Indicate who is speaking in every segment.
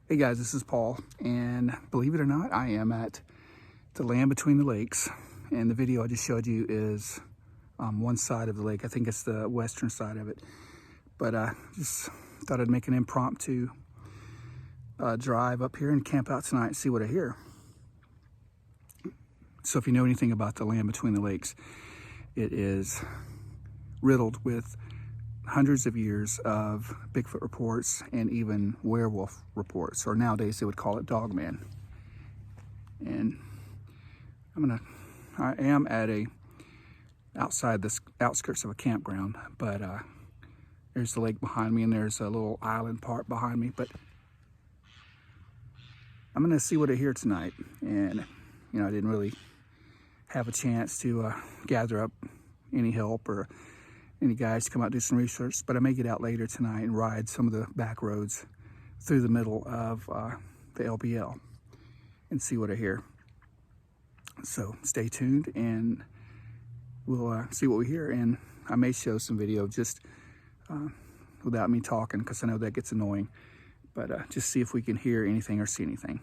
Speaker 1: Hey guys, this is Paul, and believe it or not, I am at the land between the lakes, and the video I just showed you is one side of the lake. I think it's the western side of it, but just thought I'd make an impromptu drive up here and camp out tonight and see what I hear. So if you know anything about the land between the lakes, it is riddled with hundreds of years of Bigfoot reports and even werewolf reports, or nowadays they would call it Dogman. And I am at outside the outskirts of a campground, but there's the lake behind me and there's a little island part behind me. But I'm gonna see what I hear tonight. And you know, I didn't really have a chance to gather up any help or any guys to come out and do some research, but I may get out later tonight and ride some of the back roads through the middle of the LBL and see what I hear. So stay tuned and we'll see what we hear. And I may show some video just without me talking, because I know that gets annoying, but just see if we can hear anything or see anything.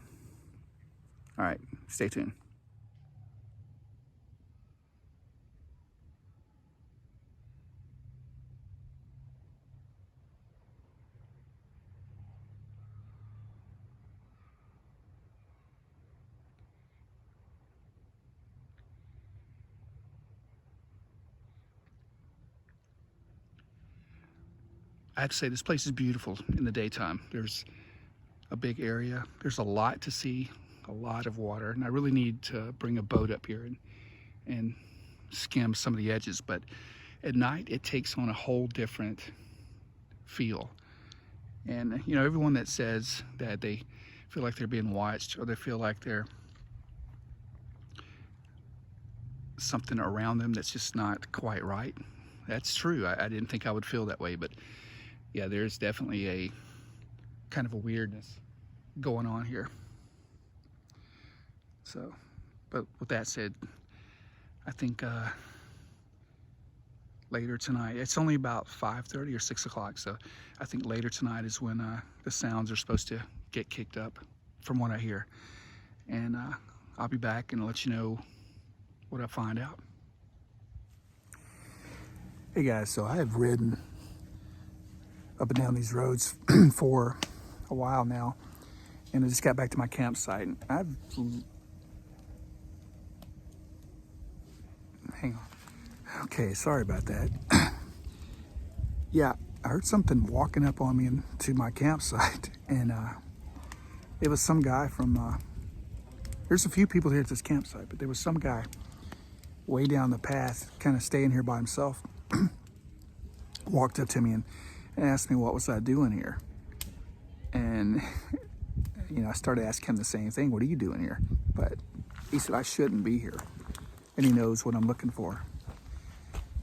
Speaker 1: All right, stay tuned. I have to say, this place is beautiful in the daytime. There's a big area. There's a lot to see, a lot of water, and I really need to bring a boat up here and skim some of the edges. But at night, it takes on a whole different feel. And you know, everyone that says that they feel like they're being watched, or they feel like they're something around them that's just not quite right, that's true. I didn't think I would feel that way, but yeah, there's definitely a kind of a weirdness going on here. So, but with that said, I think later tonight, it's only about 5:30 or 6 o'clock, so I think later tonight is when the sounds are supposed to get kicked up, from what I hear. And I'll be back and let you know what I find out. Hey guys, so I have ridden up and down these roads for a while now, and I just got back to my campsite. Hang on. Okay, sorry about that. Yeah, I heard something walking up on me into my campsite, and it was some guy from, there's a few people here at this campsite, but there was some guy way down the path, kind of staying here by himself, walked up to me and asked me what was I doing here. And you know, I started asking him the same thing, what are you doing here? But he said I shouldn't be here, and he knows what I'm looking for.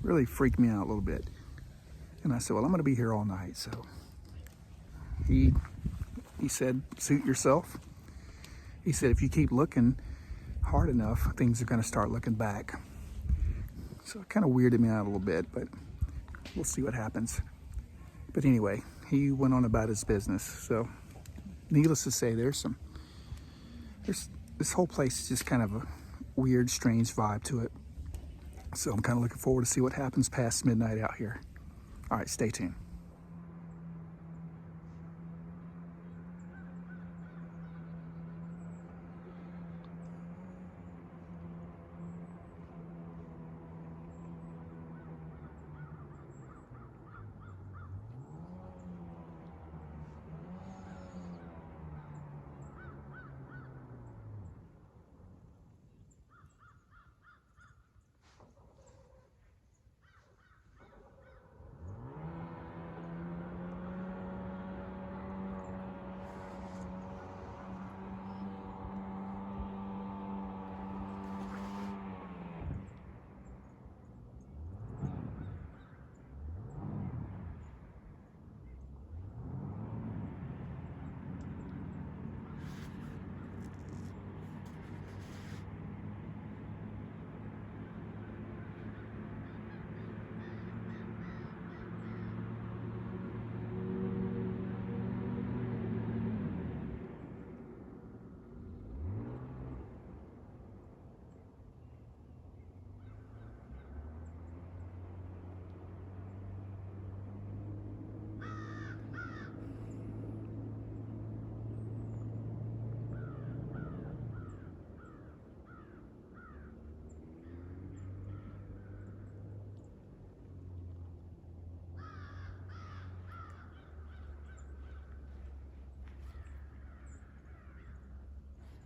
Speaker 1: Really freaked me out a little bit. And I said, well, I'm gonna be here all night. So he said, suit yourself. He said, if you keep looking hard enough, things are gonna start looking back. So it kind of weirded me out a little bit, but we'll see what happens. But anyway, he went on about his business. So needless to say, there's this whole place is just kind of a weird, strange vibe to it. So I'm kind of looking forward to see what happens past midnight out here. All right, stay tuned.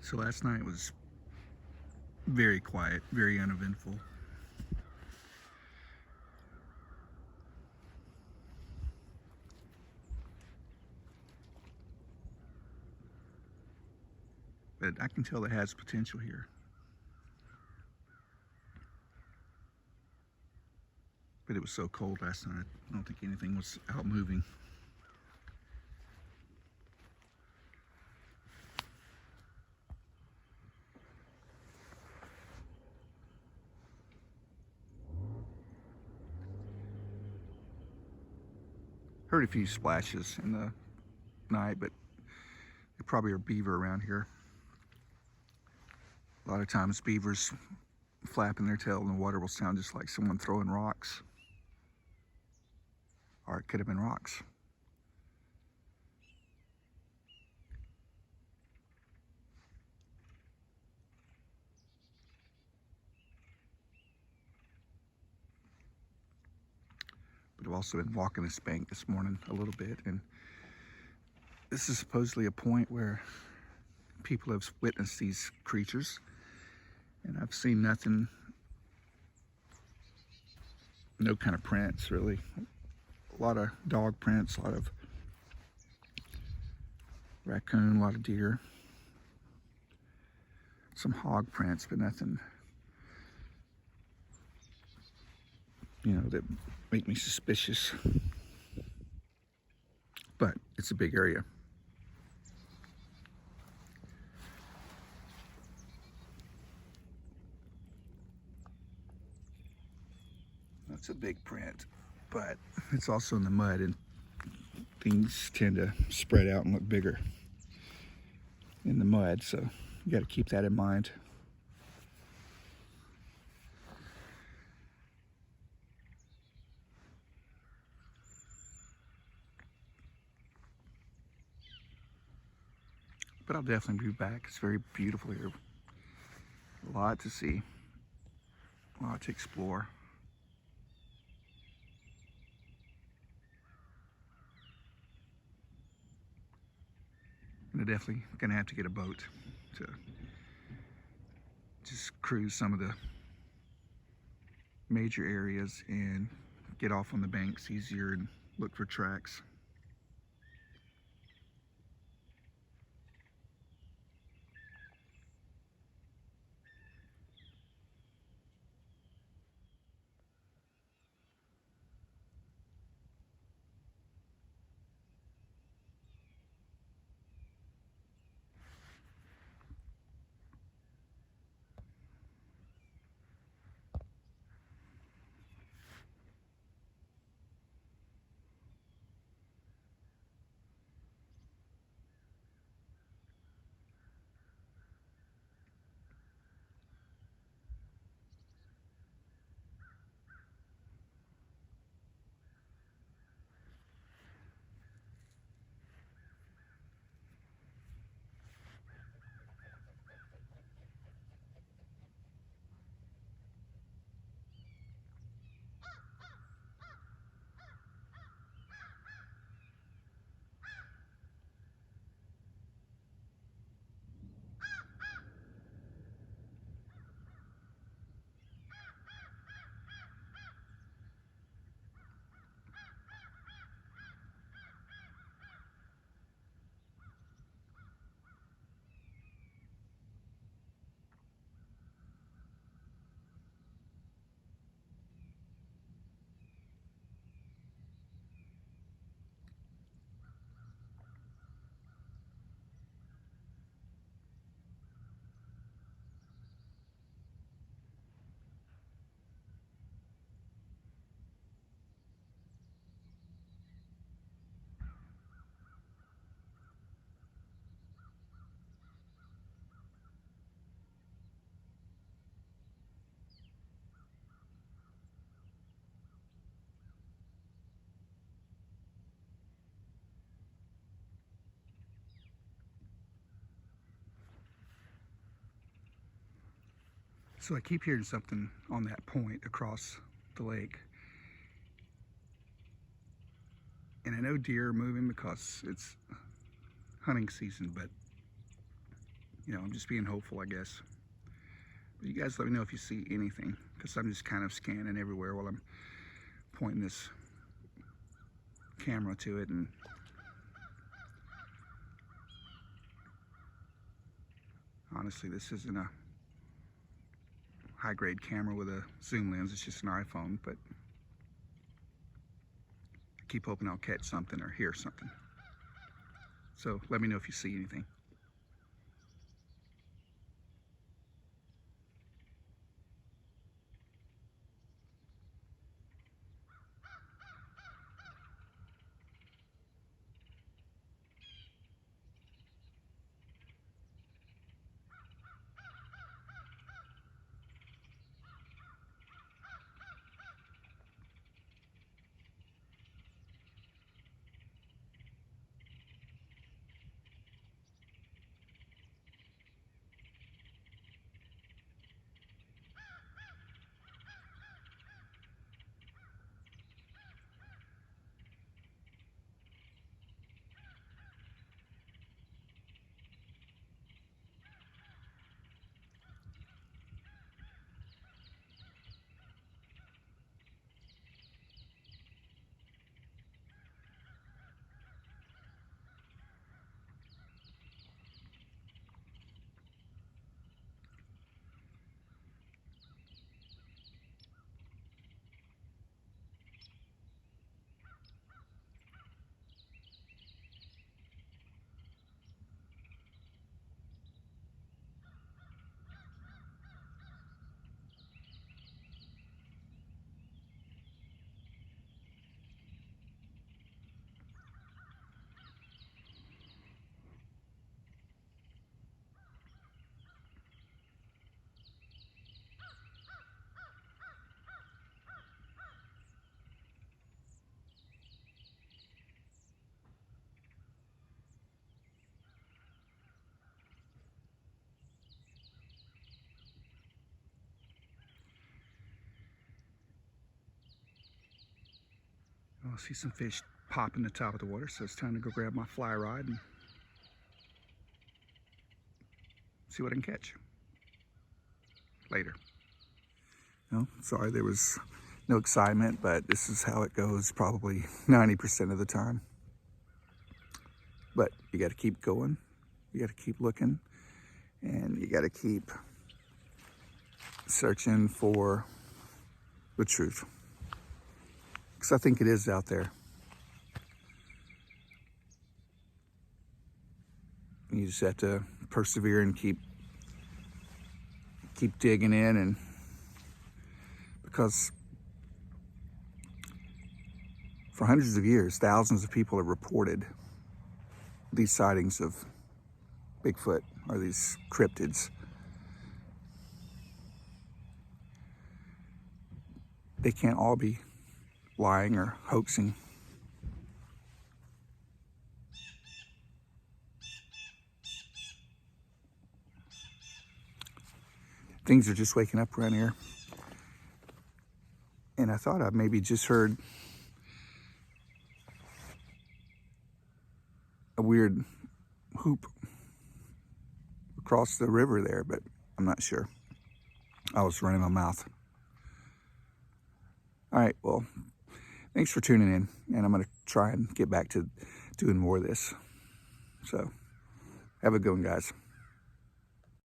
Speaker 1: So last night was very quiet, very uneventful. But I can tell it has potential here. But it was so cold last night, I don't think anything was out moving. Heard a few splashes in the night, but there probably are beaver around here. A lot of times beavers flapping their tail in the water will sound just like someone throwing rocks. Or it could have been rocks. But I've also been walking this bank this morning a little bit, and this is supposedly a point where people have witnessed these creatures, and I've seen nothing, no kind of prints really. A lot of dog prints, a lot of raccoon, a lot of deer, some hog prints, but nothing, that make me suspicious. But it's a big area. That's a big print, but it's also in the mud, and things tend to spread out and look bigger in the mud, so you got to keep that in mind. But I'll definitely be back. It's very beautiful here. A lot to see, a lot to explore. And I'm definitely gonna have to get a boat to just cruise some of the major areas and get off on the banks easier and look for tracks. So I keep hearing something on that point across the lake. And I know deer are moving because it's hunting season, but you know, I'm just being hopeful, I guess. But you guys let me know if you see anything, because I'm just kind of scanning everywhere while I'm pointing this camera to it. And honestly, this isn't a high-grade camera with a zoom lens. It's just an iPhone, but I keep hoping I'll catch something or hear something. So let me know if you see anything. I see some fish popping the top of the water, so it's time to go grab my fly rod and see what I can catch. Later. No, sorry, there was no excitement, but this is how it goes probably 90% of the time. But you got to keep going, you got to keep looking, and you got to keep searching for the truth. Because I think it is out there. You just have to persevere and keep digging in, and because for hundreds of years, thousands of people have reported these sightings of Bigfoot or these cryptids. They can't all be lying or hoaxing. Things are just waking up around here. And I thought I maybe just heard a weird whoop across the river there, but I'm not sure. I was running my mouth. All right, well, thanks for tuning in, and I'm going to try and get back to doing more of this. So, have a good one, guys.